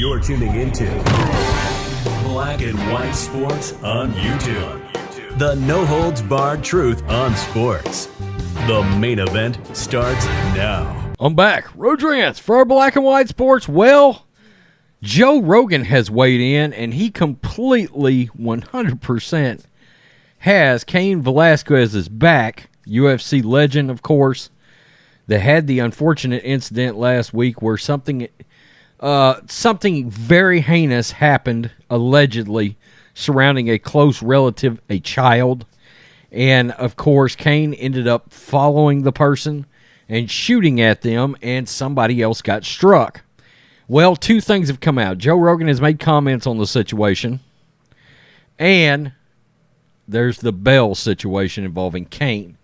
You're tuning into Black and White Sports on YouTube. The no-holds-barred truth on sports. The main event starts now. I'm back. Rodrance for Black and White Sports. Well, Joe Rogan has weighed in, and he completely, 100%, has Cain Velasquez's back. UFC legend, of course, that had the unfortunate incident last week where something very heinous happened, allegedly, surrounding a close relative, a child. And, of course, Cain ended up following the person and shooting at them, and somebody else got struck. Well, two things have come out. Joe Rogan has made comments on the situation, and there's the Bell situation involving Cain.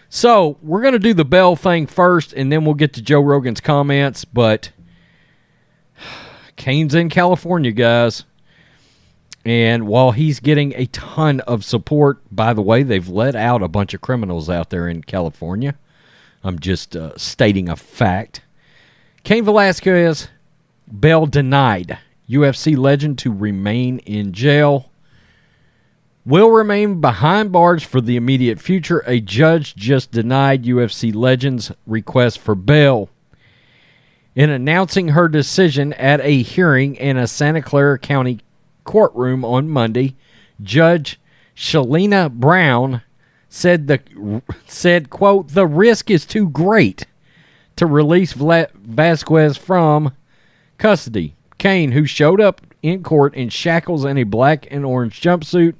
So, we're going to do the Bell thing first, and then we'll get to Joe Rogan's comments, but Cain's in California, guys. And while he's getting a ton of support, by the way, they've let out a bunch of criminals out there in California. I'm just stating a fact. Cain Velasquez, Bell denied. UFC legend to remain in jail. Will remain behind bars for the immediate future. A judge just denied UFC legend's request for bail. In announcing her decision at a hearing in a Santa Clara County courtroom on Monday, Judge Shalina Brown said, quote, "The risk is too great to release Vasquez from custody." Cain, who showed up in court in shackles and a black and orange jumpsuit,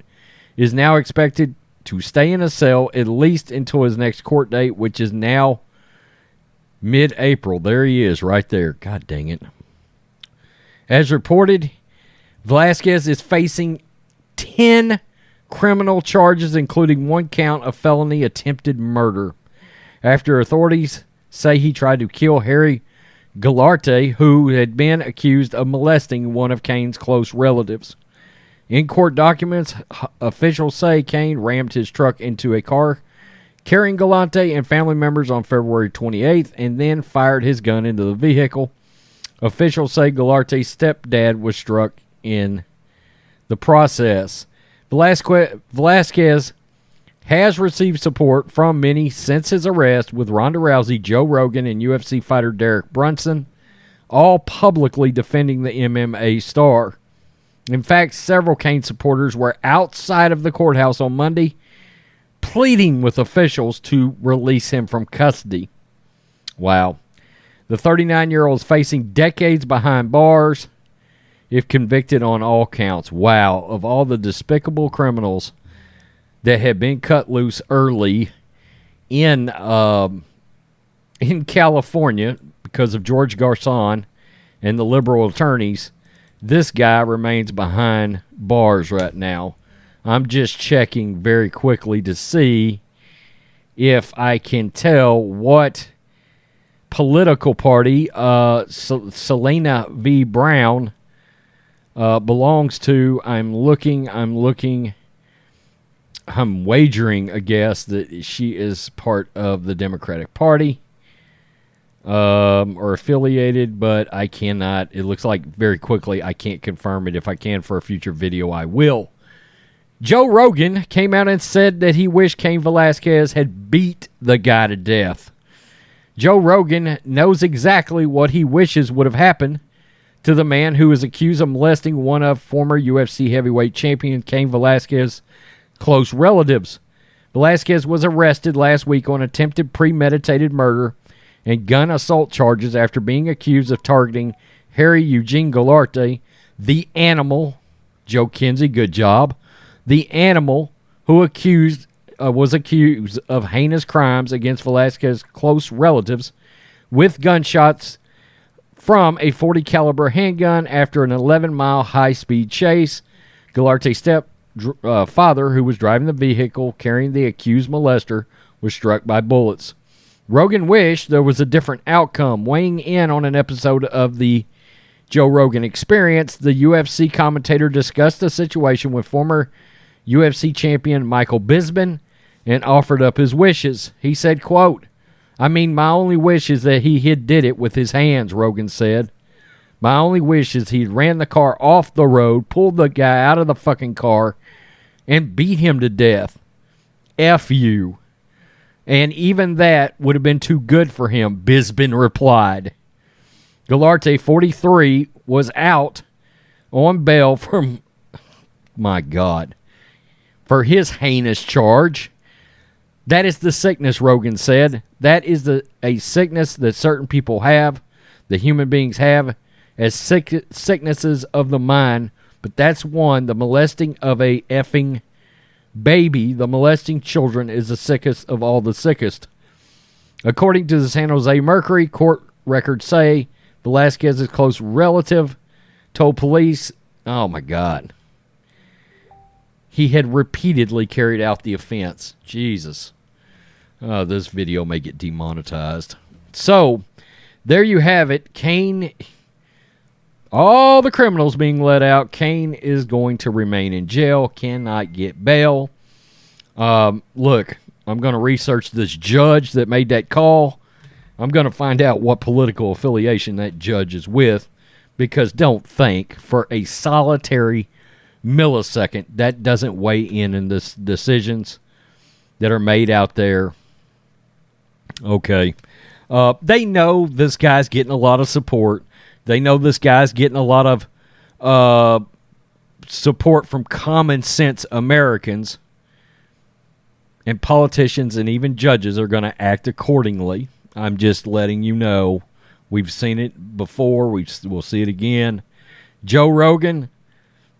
is now expected to stay in a cell at least until his next court date, which is now mid-April. There he is right there. God dang it. As reported, Velasquez is facing 10 criminal charges, including one count of felony attempted murder, after authorities say he tried to kill Harry Galarte, who had been accused of molesting one of Cain's close relatives. In court documents, officials say Cain rammed his truck into a car carrying Galante and family members on February 28th and then fired his gun into the vehicle. Officials say Galarte's stepdad was struck in the process. Velasquez has received support from many since his arrest, with Ronda Rousey, Joe Rogan, and UFC fighter Derek Brunson all publicly defending the MMA star. In fact, several Cain supporters were outside of the courthouse on Monday pleading with officials to release him from custody. Wow. The 39-year-old is facing decades behind bars if convicted on all counts. Wow. Of all the despicable criminals that have been cut loose early in California because of George Garcon and the liberal attorneys, this guy remains behind bars right now. I'm just checking very quickly to see if I can tell what political party Selena V. Brown belongs to. I'm wagering a guess that she is part of the Democratic Party or affiliated, but I cannot. It looks like very quickly I can't confirm it. If I can for a future video, I will. Joe Rogan came out and said that he wished Cain Velasquez had beat the guy to death. Joe Rogan knows exactly what he wishes would have happened to the man who is accused of molesting one of former UFC heavyweight champion Cain Velasquez's close relatives. Velasquez was arrested last week on attempted premeditated murder and gun assault charges after being accused of targeting Harry Eugene Galarte, the animal. Joe Kinsey, good job. The animal who was accused of heinous crimes against Velasquez's close relatives with gunshots from a .40 caliber handgun after an 11-mile high-speed chase. Galarte's stepfather, who was driving the vehicle carrying the accused molester, was struck by bullets. Rogan wished there was a different outcome. Weighing in on an episode of the Joe Rogan Experience, the UFC commentator discussed the situation with former UFC champion Michael Bisping and offered up his wishes. He said, quote, "I mean, my only wish is that he did it with his hands," Rogan said. My only wish is he ran the car off the road, pulled the guy out of the fucking car, and beat him to death. F you. And even that would have been too good for him, Bisbin replied. Galarte, 43, was out on bail from, my God, for his heinous charge. That is the sickness, Rogan said. That is a sickness that certain people have, that human beings have, as sicknesses of the mind. But that's one, the molesting of a effing baby, the molesting children, is the sickest of all the sickest. According to the San Jose Mercury, court records say Velasquez's close relative told police, oh my God, he had repeatedly carried out the offense. Jesus. This video may get demonetized. So, there you have it. Cain, all the criminals being let out. Cain is going to remain in jail, cannot get bail. Look, I'm going to research this judge that made that call. I'm going to find out what political affiliation that judge is with, because don't think for a solitary millisecond that doesn't weigh in this decisions that are made out there. Okay. They know this guy's getting a lot of support. They know this guy's getting a lot of support from common sense Americans. And politicians and even judges are going to act accordingly. I'm just letting you know. We've seen it before. We'll see it again. Joe Rogan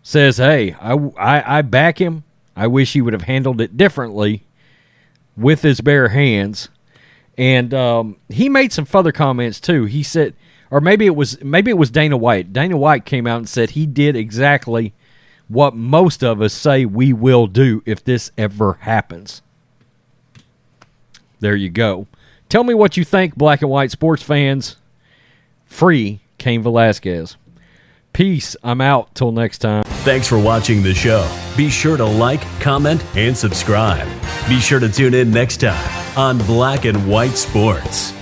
says, hey, I back him. I wish he would have handled it differently with his bare hands. And he made some further comments too. He said, or maybe it was Dana White. Dana White came out and said he did exactly what most of us say we will do if this ever happens. There you go. Tell me what you think, black and white sports fans. Free Cain Velasquez. Peace. I'm out. Till next time. Thanks for watching the show. Be sure to like, comment, and subscribe. Be sure to tune in next time on Black and White Sports.